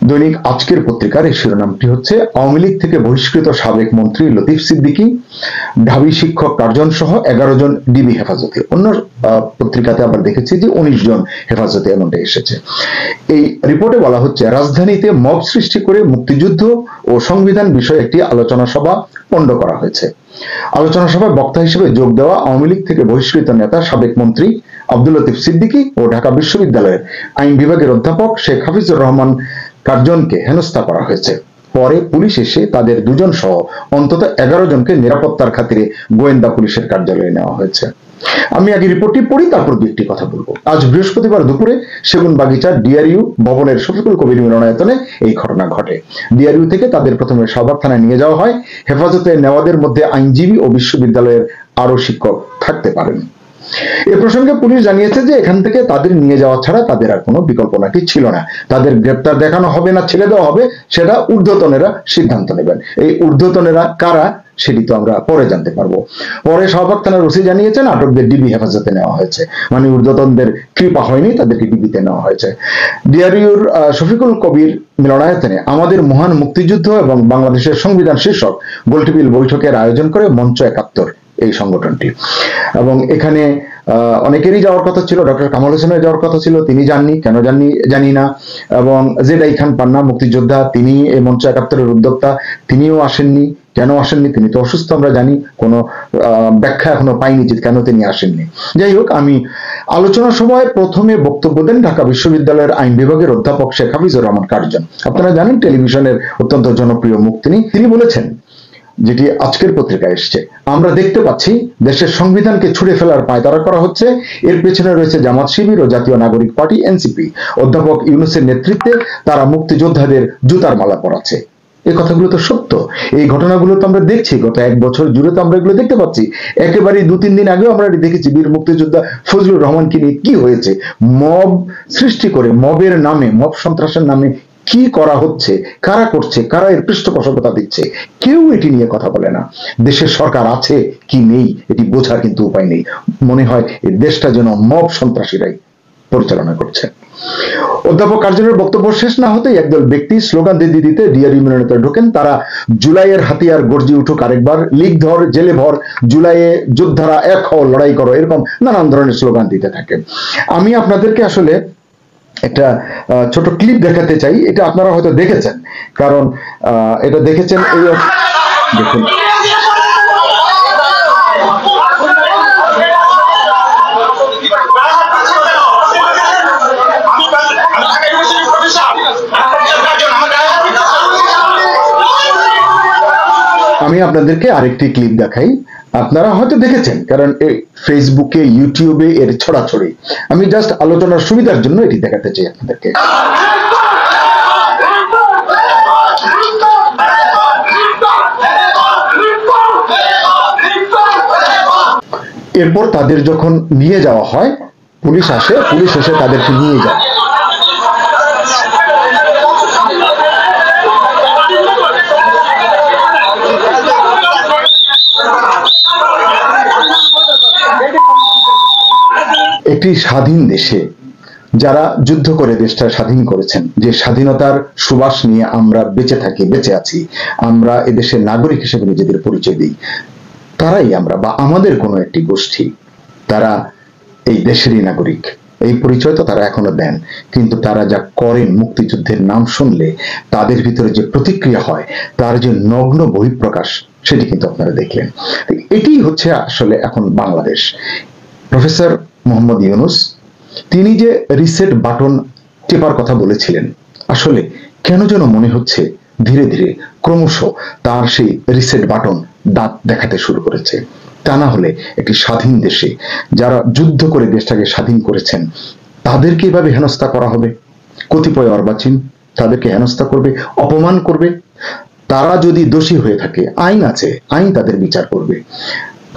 দৈনিক আজকের পত্রিকার এই শিরোনামটি হচ্ছে আওয়ামী লীগ থেকে বহিষ্কৃত সাবেক মন্ত্রী লতিফ সিদ্দিকী, ঢাবি শিক্ষক 4 জন সহ 11 জন ডিবি হেফাজতে। অন্য পত্রিকাতে আবার দেখেছি যে 19 জন হেফাজতে এমনটা এসেছে। এই রিপোর্টে বলা হচ্ছে রাজধানীতে মব সৃষ্টি করে মুক্তিযুদ্ধ ও সংবিধান বিষয়ে একটি আলোচনা সভা পণ্ড করা হয়েছে। আলোচনা সভায় বক্তা হিসেবে যোগ দেওয়া আওয়ামী লীগ থেকে বহিষ্কৃত নেতা সাবেক মন্ত্রী আব্দুল লতিফ সিদ্দিকী ও ঢাকা বিশ্ববিদ্যালয়ের আইন বিভাগের অধ্যাপক শেখ হাফিজুর রহমান 4 জনকে হেনস্থা করা হয়েছে। পরে পুলিশ এসে তাদের 2 জন সহ অন্তত 11 জনকে নিরাপত্তার খাতিরে গোয়েন্দা পুলিশের কার্যালয়ে নেওয়া হয়েছে। আমি আগে রিপোর্টটি পড়ি, তারপর দুটি কথা বলবো। আজ বৃহস্পতিবার দুপুরে সেগুনবাগিচার ডিআরইউ ভবনের শফিকুল কবির মিলনায়তনে এই ঘটনা ঘটে। ডিআরইউ থেকে তাদের প্রথমে শাহবাগ থানায় নিয়ে যাওয়া হয়। হেফাজতে নেওয়াদের মধ্যে আইনজীবী ও বিশ্ববিদ্যালয়ের আরো শিক্ষক থাকতে পারেন। এ প্রসঙ্গে পুলিশ জানিয়েছে যে এখান থেকে তাদের নিয়ে যাওয়া ছাড়া তাদের আর কোনো বিকল্প নাকি ছিল না। তাদের গ্রেপ্তার দেখানো হবে না ছেড়ে দেওয়া হবে সেটা ঊর্ধ্বতনেরা সিদ্ধান্ত নেবেন। এই ঊর্ধ্বতনেরা কারা সেটি তো আমরা পরে জানতে পারবো। পরে শাহবাগ থানার ওসি জানিয়েছেন আটকদের ডিবি হেফাজতে নেওয়া হয়েছে, মানে ঊর্ধ্বতনদের কৃপা হয়নি, তাদেরকে ডিবিতে নেওয়া হয়েছে। ডিআরইউর শফিকুল কবির মিলনায়তনে আমাদের মহান মুক্তিযুদ্ধ এবং বাংলাদেশের সংবিধান শীর্ষক গোলটেবিল বৈঠকের আয়োজন করে মঞ্চ 71 এই সংগঠনটি। এবং এখানে অনেকেরই যাওয়ার কথা ছিল, ডক্টর কামাল হোসেনের যাওয়ার কথা ছিল, তিনি যাননি, কেন যাননি জানি না। এবং জেদাই খান পান্না মুক্তিযোদ্ধা, তিনি এই মঞ্চ 71-এর উদ্যোক্তা, তিনিও আসেননি। কেন আসেননি? তিনি তো অসুস্থ, আমরা জানি, কোনো ব্যাখ্যা এখনো পাইনি যে কেন তিনি আসেননি। যাই হোক, আমি আলোচনার সময় প্রথমে বক্তব্য দেন ঢাকা বিশ্ববিদ্যালয়ের আইন বিভাগের অধ্যাপক শেখ হাফিজুর রহমান 4 জন। আপনারা জানেন টেলিভিশনের অত্যন্ত জনপ্রিয় মুখ তিনি বলেছেন, যেটি আজকের পত্রিকায় এসছে, আমরা দেখতে পাচ্ছি দেশের সংবিধানকে ছুঁড়ে ফেলার পায়তারা করা হচ্ছে। এর পেছনে রয়েছে জামাত শিবির ও জাতীয় নাগরিক পার্টি এনসিপি। অধ্যাপক ইউনূসের নেতৃত্বে তারা মুক্তিযোদ্ধাদের জুতার মালা পরাচ্ছে। এই কথাগুলো তো সত্য। এই ঘটনাগুলো তো আমরা দেখছি, গত 1 বছর জুড়ে তো আমরা এগুলো দেখতে পাচ্ছি। একেবারে 2-3 দিন আগেও আমরা দেখেছি বীর মুক্তিযোদ্ধা ফজলুর রহমানকে নিয়ে কি হয়েছে। মব সৃষ্টি করে, মবের নামে, মব সন্ত্রাসের নামে কি করা হচ্ছে, কারা করছে, কারা এর পৃষ্ঠপোষকতা দিচ্ছে, কেউ এটি নিয়ে কথা বলে না। দেশের সরকার আছে কি নেই এটি বোঝার কিন্তু উপায় নেই। মনে হয় এই দেশটা যেন মব সন্ত্রাসীরাই পরিচালনা করছে। অধ্যাপক কার্জনের বক্তব্য শেষ না হতেই একদল ব্যক্তি স্লোগান দিতে ডিআরইউ মিলনায়তনে ঢোকেন। তারা জুলাইয়ের হাতিয়ার গর্জি উঠুক আরেকবার, লীগ ধর, জেলে ভর, জুলাইয়ে যোদ্ধারা এক হও, লড়াই করো, এরকম নানান ধরনের স্লোগান দিতে থাকে। আমি আপনাদেরকে আসলে একটা ছোট ক্লিপ দেখাতে চাই। এটা আপনারা হয়তো দেখেছেন, কারণ এটা দেখেছেন। এই দেখুন, আমি আপনাদেরকে আরেকটি ক্লিপ দেখাই। আপনারা হয়তো দেখেছেন, কারণ এই ফেসবুকে, ইউটিউবে এর ছড়াছড়ি। আমি জাস্ট আলোচনার সুবিধার জন্য এটি দেখাতে চাই আপনাদেরকে। এরপর তাদের যখন নিয়ে যাওয়া হয়, পুলিশ আসে, পুলিশ এসে তাদেরকে নিয়ে যায়। একটি স্বাধীন দেশে যারা যুদ্ধ করে দেশটা স্বাধীন করেছেন, যে স্বাধীনতার সুবাস নিয়ে আমরা বেঁচে থাকি, বেঁচে আছি, আমরা এদেশের নাগরিক হিসেবে নিজেদের পরিচয় দিই, তারাই আমরা, বা আমাদের কোনো একটি গোষ্ঠী, তারা এই দেশেরই নাগরিক, এই পরিচয় তো তারা এখনো দেন। কিন্তু তারা যা করেন, মুক্তিযুদ্ধের নাম শুনলে তাদের ভিতরে যে প্রতিক্রিয়া হয়, তার যে নগ্ন বহিঃপ্রকাশ, সেটি কিন্তু আপনারা দেখলেন। এটি হচ্ছে আসলে এখন বাংলাদেশ। প্রফেসর মোহাম্মদ ইউনূস, তিনি যে রিসেট বাটন টেপার কথা বলেছিলেন, আসলে কেন যেন মনে হচ্ছে ধীরে ধীরে ক্রমশ তার সেই রিসেট বাটন দাঁত দেখাতে শুরু করেছে। তা না হলে একটি স্বাধীন দেশে যারা যুদ্ধ করে দেশটাকে স্বাধীন করেছেন, তাদেরকে এভাবে হেনস্থা করা হবে। কতিপয় অর্বাচীন তাদেরকে হেনস্থা করবে, অপমান করবে। তারা যদি দোষী হয়ে থাকে, আইন আছে, আইন তাদের বিচার করবে।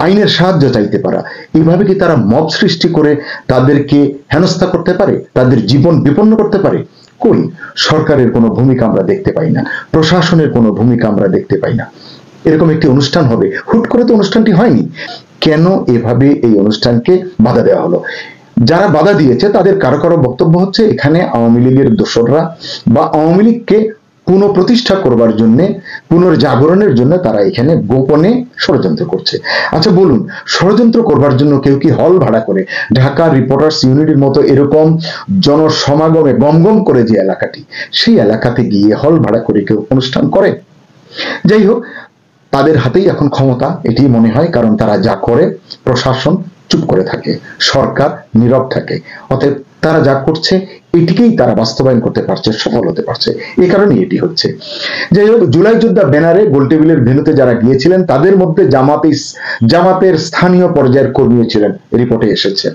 আইনের সাহায্য চাইতে পারা, এইভাবে কি তারা মব সৃষ্টি করে তাদেরকে হেনস্থা করতে পারে, তাদের জীবন বিপন্ন করতে পারে? কই, সরকারের কোনো ভূমিকা আমরা দেখতে পাই না, প্রশাসনের কোনো ভূমিকা আমরা দেখতে পাই না। এরকম একটি অনুষ্ঠান হবে, হুট করে তো অনুষ্ঠানটি হয়নি। কেন এভাবে এই অনুষ্ঠানকে বাধা দেওয়া হলো? যারা বাধা দিয়েছে তাদের কারো কারো বক্তব্য হচ্ছে এখানে আওয়ামী লীগের দোসররা বা আওয়ামী লীগকে পুনঃপ্রতিষ্ঠা করবার জন্য, পুনর্জাগরণের জন্য তারা এখানে গোপনে ষড়যন্ত্র করছে। আচ্ছা বলুন, ষড়যন্ত্র করবার জন্য কেউ কি হল ভাড়া করে ঢাকা রিপোর্টার্স ইউনিটির মতো এরকম জনসমাগমে গমগম করে যে এলাকাটি, সেই এলাকাতে গিয়ে হল ভাড়া করে কেউ অনুষ্ঠান করে? যাই হোক, তাদের হাতেই এখন ক্ষমতা এটি মনে হয়, কারণ তারা যা করে প্রশাসন চুপ করে থাকে, সরকার নীরব থাকে। অতএব তারা যা করছে এটিকেই তারা বাস্তবায়ন করতে পারছে, সফল হতে পারছে, এই কারণে এটি হচ্ছে। যাই হোক, জুলাই যোদ্ধা ব্যানারে গোলটেবিলের ভেন্যুতে যারা গিয়েছিলেন তাদের মধ্যে জামাতের স্থানীয় পর্যায়ের কর্মী ছিলেন, রিপোর্টে এসেছে।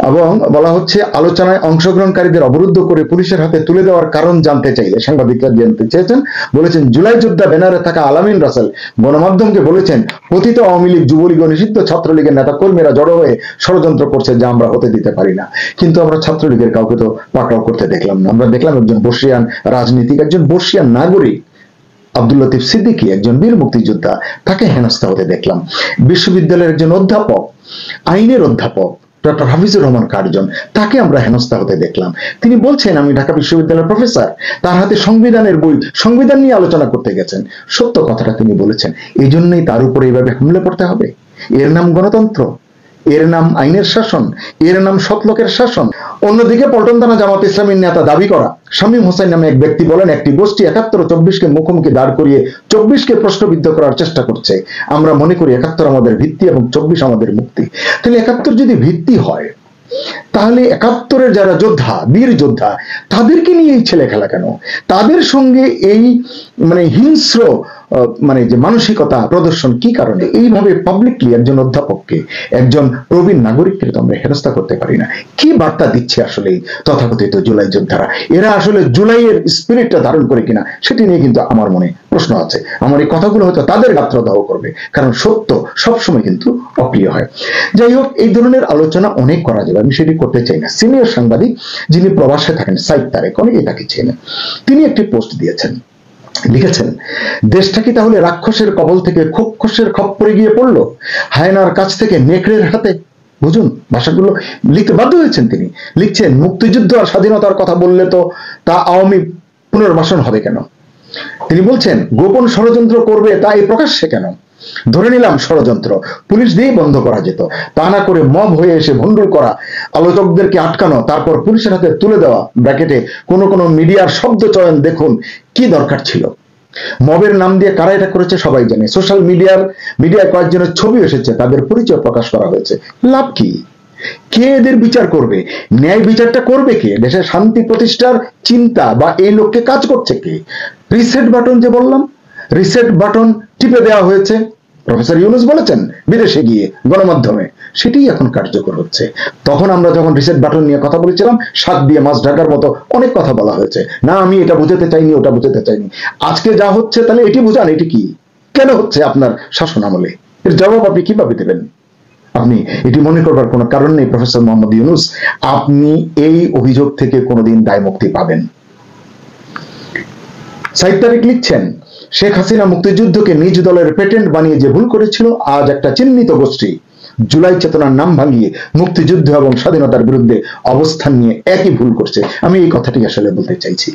এবং বলা হচ্ছে আলোচনায় অংশগ্রহণকারীদের অবরুদ্ধ করে পুলিশের হাতে তুলে দেওয়ার কারণ জানতে চাইলে সাংবাদিকরা জানতে চেয়েছেন, বলেছেন জুলাই যোদ্ধা ব্যানারে থাকা আলামিন রাসেল গণমাধ্যমকে বলেছেন পতিত আওয়ামী লীগ, যুবলীগ ও নিষিদ্ধ ছাত্রলীগের নেতা কর্মীরা জড়ো হয়ে ষড়যন্ত্র করছে, যা আমরা হতে দিতে পারি না। কিন্তু আমরা ছাত্রলীগের কাউকে তো পাকড়াও করতে দেখলাম না। আমরা দেখলাম একজন বর্ষিয়ান রাজনীতিক, একজন বর্ষিয়ান নাগরিক আব্দুল লতিফ সিদ্দিকী, একজন বীর মুক্তিযোদ্ধা, তাকে হেনস্থা হতে দেখলাম। বিশ্ববিদ্যালয়ের একজন অধ্যাপক, আইনের অধ্যাপক ডক্টর হাফিজুর রহমান কার্জন, তাকে আমরা হেনস্থা হতে দেখলাম। তিনি বলছেন আমি ঢাকা বিশ্ববিদ্যালয়ের প্রফেসর, তার হাতে সংবিধানের বই, সংবিধান নিয়ে আলোচনা করতে গেছেন। সত্য কথাটা তিনি বলেছেন, এই জন্যই তার উপরে এইভাবে হামলে পড়তে হবে? এর নাম গণতন্ত্র, এর নাম আইনের শাসন, এর নাম সৎলোকের শাসন। অন্যদিকে পল্টন থানা জামাত ইসলামীর নেতা দাবি করা শামীম হোসেন নামে এক ব্যক্তি বলেন, একটি গোষ্ঠী ৭১ ও ২৪কে মুখোমুখি দাঁড় করিয়ে ২৪কে প্রশ্নবিদ্ধ করার চেষ্টা করছে। আমরা মনে করি ৭১ আমাদের ভিত্তি এবং ২৪ আমাদের মুক্তি। তাহলে ৭১ যদি ভিত্তি হয়, তাহলে ৭১-এর যারা যোদ্ধা, বীর যোদ্ধা, তাদেরকে নিয়ে এই ছেলে খেলা কেন? তাদের সঙ্গে এই হিংস্র যে মানসিকতা প্রদর্শন কি কারণে? এইভাবে পাবলিকলি একজন অধ্যাপককে, একজন প্রবীণ নাগরিককে তো আমরা হেনস্থা করতে পারি না। কি বার্তা দিচ্ছে আসলে তথাকথিত জুলাই যোদ্ধারা? এরা আসলে জুলাইয়ের স্পিরিটটা ধারণ করে কিনা সেটি নিয়ে কিন্তু আমার মনে প্রশ্ন আছে। আমার এই কথাগুলো হয়তো তাদের গাত্রদাহ করবে, কারণ সত্য সবসময় কিন্তু অপ্রিয় হয়। যাই হোক, এই ধরনের আলোচনা অনেক করা যাবে, আমি সেটি করতে চাই না। সিনিয়র সাংবাদিক যিনি প্রবাসে থাকেন, সাইদ তারেক, অনেকেই তাকে চেনেন, তিনি একটি পোস্ট দিয়েছেন, লিখেছেন দেশটা কি তাহলে রাক্ষসের কবল থেকে খোক্ষসের খপ্পরে গিয়ে পড়লো, হায়নার কাছ থেকে নেকড়ের হাতে? বুঝুন, ভাষাগুলো লিখতে বাধ্য হয়েছেন তিনি। লিখছেন মুক্তিযুদ্ধ আর স্বাধীনতার কথা বললে তো তা আওয়ামী পুনর্বাসন হবে কেন? তিনি বলছেন গোপন ষড়যন্ত্র করবে তা এই প্রকাশ্যে কেন? ধরে নিলাম ষড়যন্ত্র, পুলিশ দিয়ে বন্ধ করা যেত, তা না করে মব হয়ে এসে ভণ্ডুল করা, আলোচকদেরকে আটকানো, তারপর পুলিশের হাতে তুলে দেওয়া, ব্র্যাকেটে কোন কোন মিডিয়ার শব্দ চয়ন দেখুন, কি দরকার ছিল? মবের নাম দিয়ে কারা এটা করেছে সবাই জানে। সোশ্যাল মিডিয়ায় কয়েকজনের ছবি এসেছে, তাদের পরিচয় প্রকাশ করা হয়েছে। লাভ কি? কে এদের বিচার করবে? ন্যায় বিচারটা করবে কে? দেশের শান্তি প্রতিষ্ঠার চিন্তা বা এই লোককে কাজ করছে কে? রিসেট বাটন যে বললাম, রিসেট বাটন টিপে দেওয়া হয়েছে, প্রফেসর ইউনূস বলেছেন বিদেশে গিয়ে গণমাধ্যমে, সেটি এখন কার্যকর হচ্ছে। তখন আমরা যখন রিসেট বাটন নিয়ে কথা বলেছিলাম, শাক দিয়ে মাছ ঢাকার মতো অনেক কথা বলা হয়েছে, না আমি এটা বুঝাতে চাইনি, ওটা বুঝাতে চাইনি। আজকে যা হচ্ছে তাহলে এটি বুঝান, এটি কি কেন হচ্ছে আপনার শাসন আমলে? এর জবাব আপনি কিভাবে দেবেন? আপনি এটি মনে করবার কোনো কারণ নেই প্রফেসর মোহাম্মদ ইউনূস, আপনি এই অভিযোগ থেকে কোনোদিন দায় মুক্তি পাবেন। সাইদ তারেক লিখছেন শেখ হাসিনা মুক্তিযুদ্ধকে নিজ দলের পেটেন্ট বানিয়ে যে ভুল করেছিল, আজ একটা চিহ্নিত গোষ্ঠী জুলাই চেতনার নাম ভাঙিয়ে মুক্তিযুদ্ধ এবং স্বাধীনতার বিরুদ্ধে অবস্থান নিয়ে একই ভুল করছে। আমি এই কথাটি আসলে বলতে চাইছি,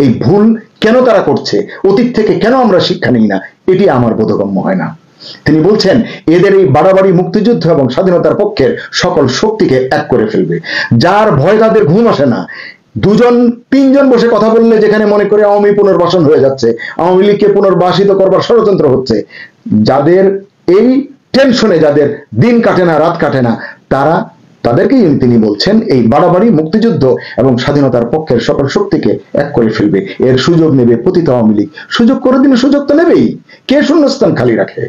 এই ভুল কেন তারা করছে, অতীত থেকে কেন আমরা শিক্ষা নিই না, এটি আমার বোধগম্য হয় না। তিনি বলছেন এদের এই বাড়াবাড়ি মুক্তিযুদ্ধ এবং স্বাধীনতার পক্ষের সকল শক্তিকে এক করে ফেলবে। যার ভয় তাদের ঘুম আসে না, দুজন তিনজন বসে কথা বললে যেখানে মনে করে আওয়ামী পুনর্বাসন হয়ে যাচ্ছে, আওয়ামী লীগকে পুনর্বাসিত করবার ষড়যন্ত্র হচ্ছে, যাদের এই টেনশনে যাদের দিন কাটে না, রাত কাটে না, তাদেরকেই তিনি বলছেন এই বাড়াবাড়ি মুক্তিযুদ্ধ এবং স্বাধীনতার পক্ষের সকল শক্তিকে এক করে ফেলবে। এর সুযোগ নেবে পতিত আওয়ামী লীগ। সুযোগ করে দিলে সুযোগ তো নেবেই, কে শূন্যস্থান খালি রাখে?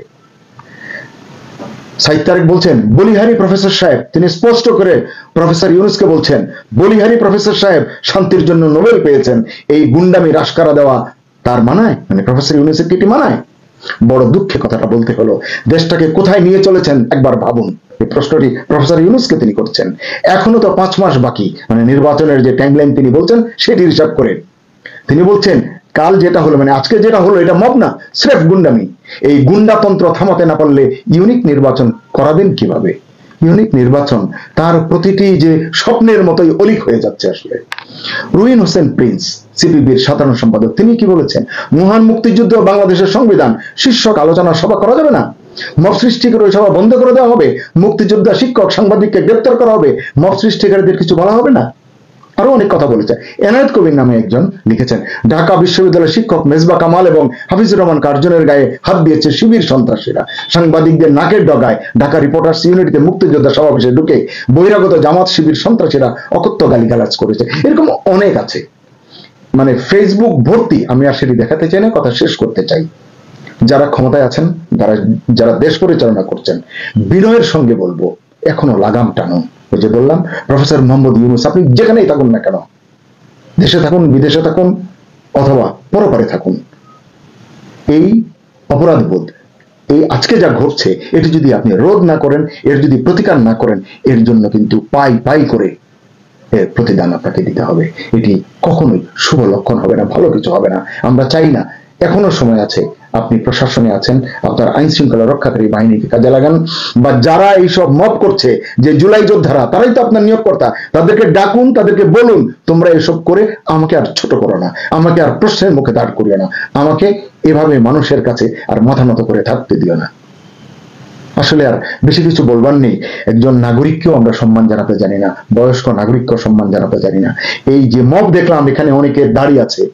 সাইদ তারেক বলছেন বলিহারি প্রফেসর সাহেব, তিনি স্পষ্ট করে প্রফেসর ইউনূসকে বলছেন বলিহারি প্রফেসর সাহেব শান্তির জন্য নোবেল পেয়েছেন, এই গুন্ডামি রাশকারা দেওয়া তার মানায়? প্রফেসর ইউনূসের কি মানায়? বড় দুঃখে কথাটা বলতে হলো। দেশটাকে কোথায় নিয়ে চলেছেন একবার ভাবুন। এই প্রশ্নটি প্রফেসর ইউনূসকে তিনি করছেন। এখনো তো 5 মাস বাকি, নির্বাচনের যে ট্যাগলাইন তিনি বলছেন সেটি হিসাব করে তিনি বলছেন কাল যেটা হলো, আজকে যেটা হলো, এটা মব না, স্রেফ গুন্ডামি। এই গুন্ডাতন্ত্র থামাতে না পারলে ইউনিক নির্বাচন করাবেন কিভাবে? ইউনিক নির্বাচন তার প্রতিটি যে স্বপ্নের মতোই অলিক হয়ে যাচ্ছে আসলে। রুহিন হোসেন প্রিন্স সিপিবির সাধারণ সম্পাদক, তিনি কি বলেছেন? মহান মুক্তিযুদ্ধ বাংলাদেশের সংবিধান শীর্ষক আলোচনা সভা করা যাবে না, মব সৃষ্টি করে সভা বন্ধ করে দেওয়া হবে, মুক্তিযোদ্ধা শিক্ষক সাংবাদিককে গ্রেপ্তার করা হবে, মব সৃষ্টিকারীদের কিছু বলা হবে না। আরো অনেক কথা বলেছেন। এনায়েত কবির নামে একজন লিখেছেন, ঢাকা বিশ্ববিদ্যালয়ের শিক্ষক মেজবা কামাল এবং হাফিজুর রহমান কার্জনের গায়ে হাত দিয়েছে শিবির সন্ত্রাসীরা। সাংবাদিকদের নাকের ডগায় ঢাকা রিপোর্টার্স ইউনিটিতে মুক্তিযোদ্ধা সমাবেশে ঢুকে বহিরাগত জামাত শিবির সন্ত্রাসীরা অকথ্য গালিগালাজ করেছে। এরকম অনেক আছে, মানে ফেসবুক ভর্তি। আমি আর সেটি দেখাতে চাই না, কথা শেষ করতে চাই। যারা ক্ষমতায় আছেন, যারা দেশ পরিচালনা করছেন, বিনয়ের সঙ্গে বলবো, এখনো লাগাম টানুন। ওই যে বললাম, প্রফেসর মোহাম্মদ ইউনূস, আপনি যেখানেই থাকুন না কেন, দেশে থাকুন, বিদেশে থাকুন, অথবা পরপারে থাকুন, এই অপরাধবোধ, এই আজকে যা ঘটছে, এটি যদি আপনি রোধ না করেন, এর যদি প্রতিকার না করেন, এর জন্য কিন্তু পাই পাই করে এর প্রতিদান আপনাকে দিতে হবে। এটি কখনোই শুভ লক্ষণ হবে না, ভালো কিছু হবে না। আমরা চাই না। এখনো সময় আছে, আপনি প্রশাসনে আছেন, আপনার আইন শৃঙ্খলা রক্ষাকারী বাহিনীকে কাজে লাগান, বা যারা এইসব মত করছে যে জুলাই যোদ্ধারা, তারাই তো আপনার নিয়োগকর্তা, তাদেরকে ডাকুন, তাদেরকে বলুন, তোমরা এসব করে আমাকে আর ছোট করো না, আমাকে আর প্রশ্নের মুখে দাঁড় করিও না, আমাকে এভাবে মানুষের কাছে আর মাথা নত করে থাকতে দিও না। আসলে আর বেশি কিছু বলবার নেই। একজন নাগরিককেও আমরা সম্মান জানাতে জানি না, বয়স্ক নাগরিককেও সম্মান জানাতে জানি না। এই যে মব দেখলাম, এখানে অনেকের দাড়ি আছে,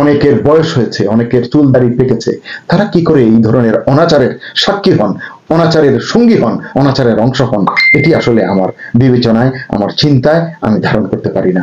অনেকের বয়স হয়েছে, অনেকের চুল দাড়ি পেকেছে, তারা কি করে এই ধরনের অনাচারের সাক্ষী হন, অনাচারের সঙ্গী হন, অনাচারের অংশ হন? এটি আসলে আমার বিবেচনায়, আমার চিন্তায় আমি ধারণ করতে পারি না।